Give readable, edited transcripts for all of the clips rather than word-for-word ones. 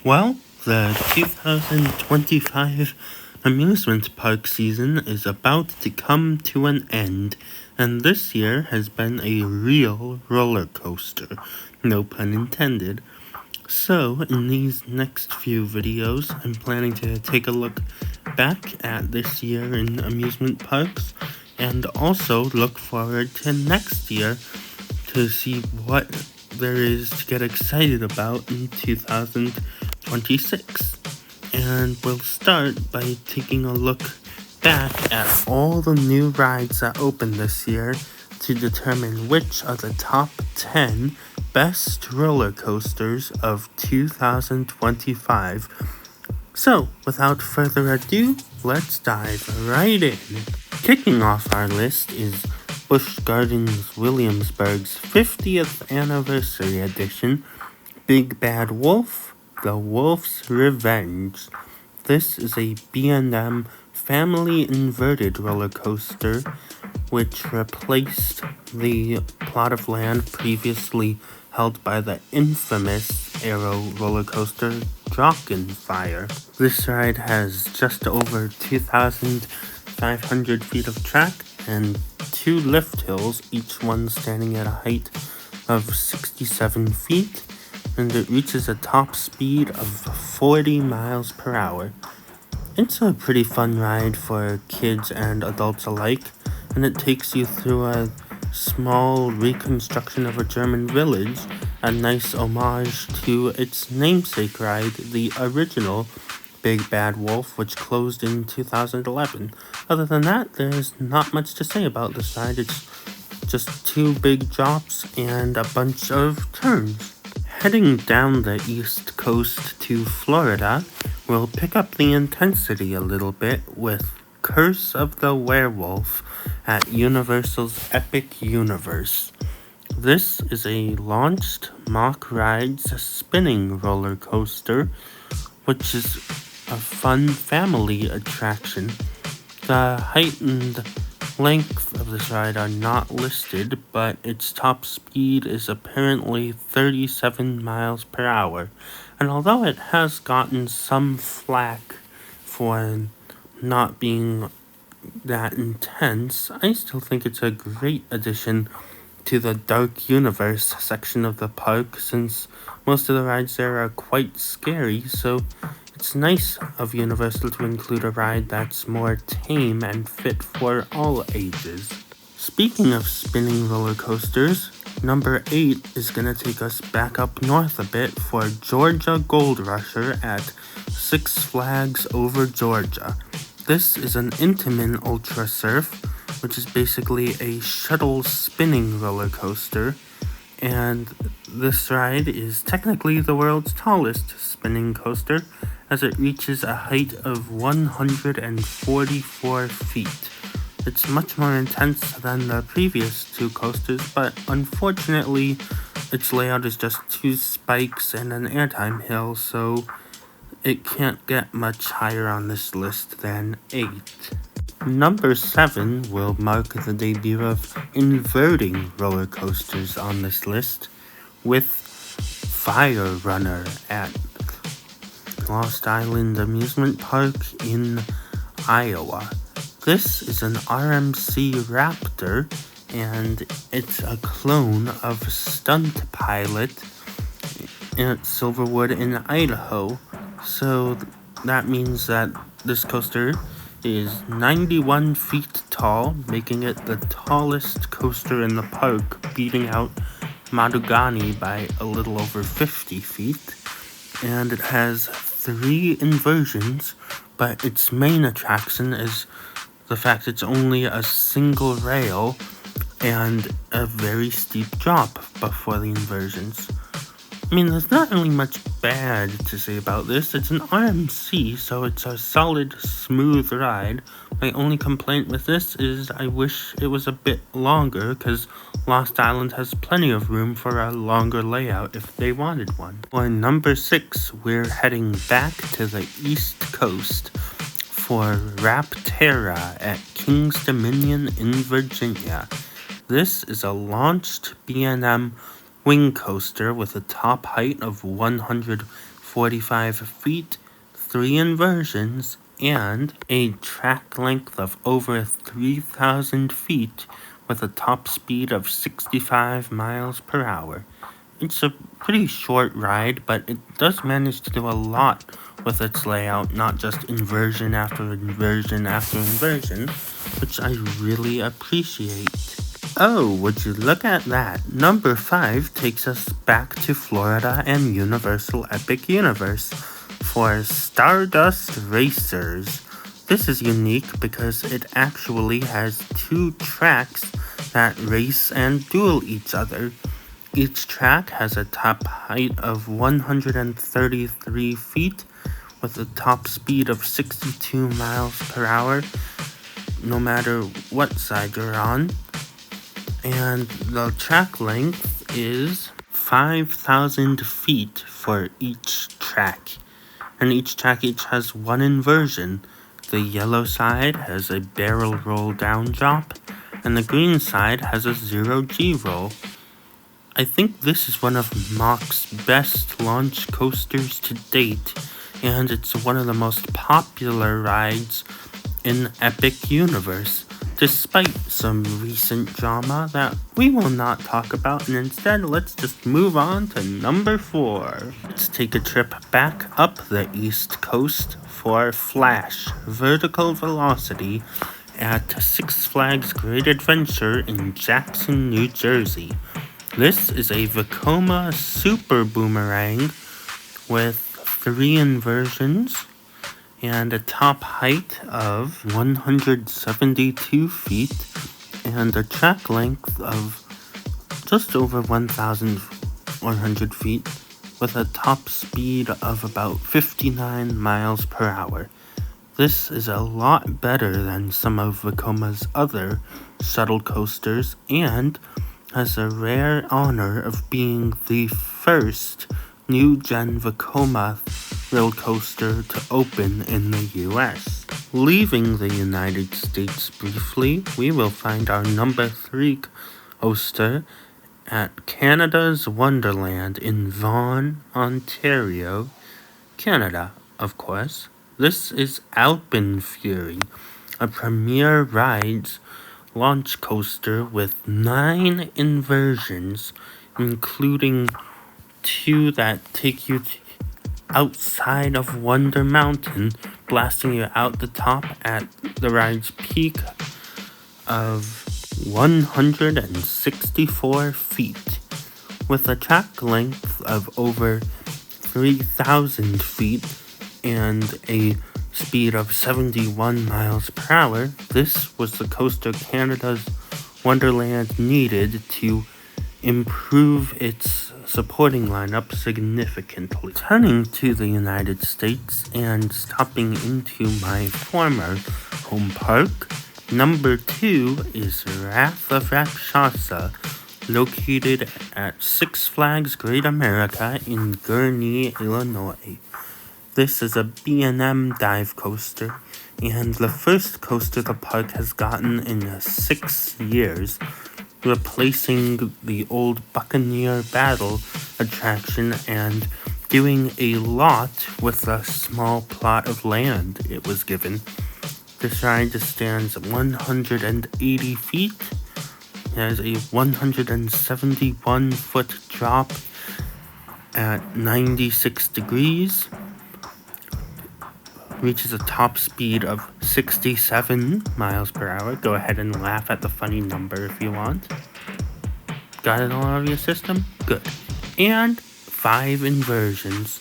Well, the 2025 amusement park season is about to come to an end, and this year has been a real roller coaster, no pun intended. So, in these next few videos, I'm planning to take a look back at this year in amusement parks, and also look forward to next year to see what there is to get excited about in 2026. And we'll start by taking a look back at all the new rides that opened this year to determine which are the top 10 best roller coasters of 2025. So, without further ado, let's dive right in. Kicking off our list is Busch Gardens Williamsburg's 50th Anniversary Edition, Big Bad Wolf, The Wolf's Revenge. This is a B&M family inverted roller coaster which replaced the plot of land previously held by the infamous Aero roller coaster Drachenfire. This ride has just over 2,500 feet of track and 2 lift hills, each one standing at a height of 67 feet, and it reaches a top speed of 40 miles per hour. It's a pretty fun ride for kids and adults alike, and it takes you through a small reconstruction of a German village, a nice homage to its namesake ride, the original Big Bad Wolf, which closed in 2011. Other than that, there's not much to say about this ride. It's just 2 big drops and a bunch of turns. Heading down the east coast to Florida, we'll pick up the intensity a little bit with Curse of the Werewolf at Universal's Epic Universe. This is a launched mock rides spinning roller coaster, which is a fun family attraction. The height and length of this ride are not listed, but its top speed is apparently 37 miles per hour. And although it has gotten some flack for not being that intense, I still think it's a great addition to the Dark Universe section of the park, since most of the rides there are quite scary, so it's nice of Universal to include a ride that's more tame and fit for all ages. Speaking of spinning roller coasters, number 8 is going to take us back up north a bit for Georgia Gold Rusher at Six Flags Over Georgia. This is an Intamin Ultra Surf, which is basically a shuttle spinning roller coaster, and this ride is technically the world's tallest spinning coaster, as it reaches a height of 144 feet. It's much more intense than the previous 2 coasters, but unfortunately, its layout is just 2 spikes and an airtime hill, so it can't get much higher on this list than 8. Number 7 will mark the debut of inverting roller coasters on this list, with Fire Runner at Lost Island Amusement Park in Iowa. This is an RMC Raptor, and it's a clone of Stunt Pilot at Silverwood in Idaho. So that means that this coaster is 91 feet tall, making it the tallest coaster in the park, beating out Madugani by a little over 50 feet. And it has 3 inversions, but its main attraction is the fact it's only a single rail and a very steep drop before the inversions. I mean, there's not really much bad to say about this. It's an RMC, so it's a solid, smooth ride. My only complaint with this is I wish it was a bit longer, because Lost Island has plenty of room for a longer layout if they wanted one. For number 6, we're heading back to the East Coast for Rapterra at King's Dominion in Virginia. This is a launched B&M wing coaster with a top height of 150 45 feet, 3 inversions, and a track length of over 3,000 feet with a top speed of 65 miles per hour. It's a pretty short ride, but it does manage to do a lot with its layout, not just inversion after inversion after inversion, which I really appreciate. Oh, would you look at that? Number 5 takes us back to Florida and Universal Epic Universe for Stardust Racers. This is unique because it actually has 2 tracks that race and duel each other. Each track has a top height of 133 feet with a top speed of 62 miles per hour, no matter what side you're on. And the track length is 5,000 feet for each track. And each track has 1 inversion. The yellow side has a barrel roll down drop, and the green side has a 0G roll. I think this is one of Mach's best launch coasters to date, and it's one of the most popular rides in Epic Universe, despite some recent drama that we will not talk about, and instead let's just move on to number 4. Let's take a trip back up the East Coast for Flash Vertical Velocity at Six Flags Great Adventure in Jackson, New Jersey. This is a Vekoma Super Boomerang with 3 inversions and a top height of 172 feet and a track length of just over 1,100 feet with a top speed of about 59 miles per hour. This is a lot better than some of Vekoma's other shuttle coasters and has a rare honor of being the first new-gen Vekoma thrill coaster to open in the US. Leaving the United States briefly, we will find our number 3 coaster at Canada's Wonderland in Vaughan, Ontario, Canada, of course. This is Alpen Fury, a premier rides launch coaster with 9 inversions, including 2 that take you outside of Wonder Mountain, blasting you out the top at the ride's peak of 164 feet, with a track length of over 3,000 feet and a speed of 71 miles per hour. This was the coaster Canada's Wonderland needed to improve its supporting lineup significantly. Turning to the United States and stopping into my former home park, number 2 is Wrath of Rakshasa, located at Six Flags Great America in Gurnee, Illinois. This is a B&M dive coaster, and the first coaster the park has gotten in 6 years, replacing the old Buccaneer Battle attraction and doing a lot with the small plot of land it was given. This ride stands 180 feet, has a 171-foot drop at 96 degrees, reaches a top speed of 67 miles per hour. Go ahead and laugh at the funny number if you want. Got it all out of your system? Good. And 5 inversions.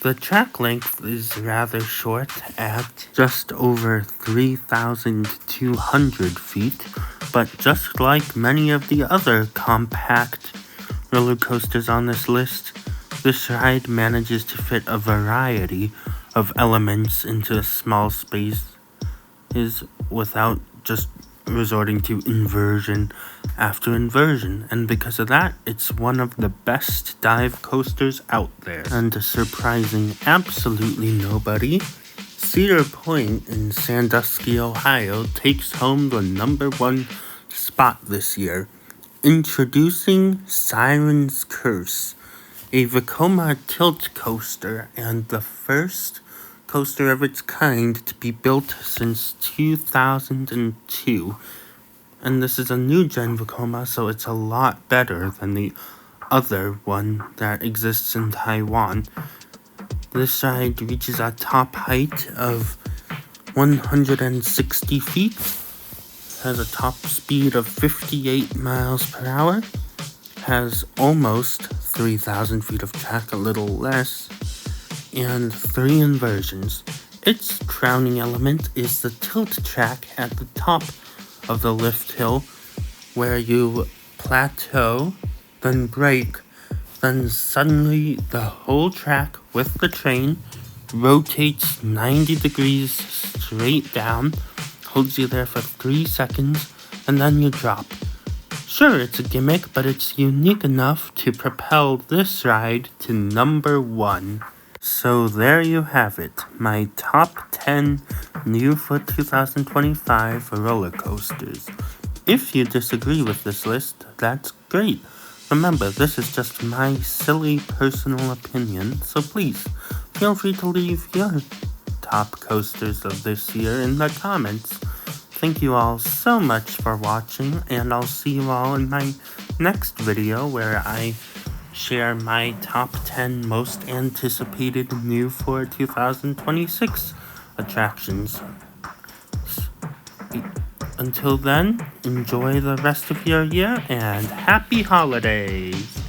The track length is rather short at just over 3,200 feet, but just like many of the other compact roller coasters on this list, this ride manages to fit a variety of elements into small space without just resorting to inversion after inversion, and because of that, it's one of the best dive coasters out there. And surprising absolutely nobody, Cedar Point in Sandusky, Ohio takes home the number 1 spot this year. Introducing Siren's Curse, a Vekoma tilt coaster and the first coaster of its kind to be built since 2002. And this is a new gen Vekoma, so it's a lot better than the other one that exists in Taiwan. This ride reaches a top height of 160 feet, has a top speed of 58 miles per hour, has almost 3,000 feet of track, a little less, and 3 inversions. Its crowning element is the tilt track at the top of the lift hill, where you plateau, then brake, then suddenly the whole track with the train rotates 90 degrees straight down, holds you there for 3 seconds, and then you drop. Sure, it's a gimmick, but it's unique enough to propel this ride to number 1. So there you have it, my top 10 New-for-2025 roller coasters. If you disagree with this list, that's great. Remember, this is just my silly personal opinion, so please, feel free to leave your top coasters of this year in the comments. Thank you all so much for watching, and I'll see you all in my next video where I share my top 10 most anticipated New-for-2026 attractions. Until then, enjoy the rest of your year and happy holidays!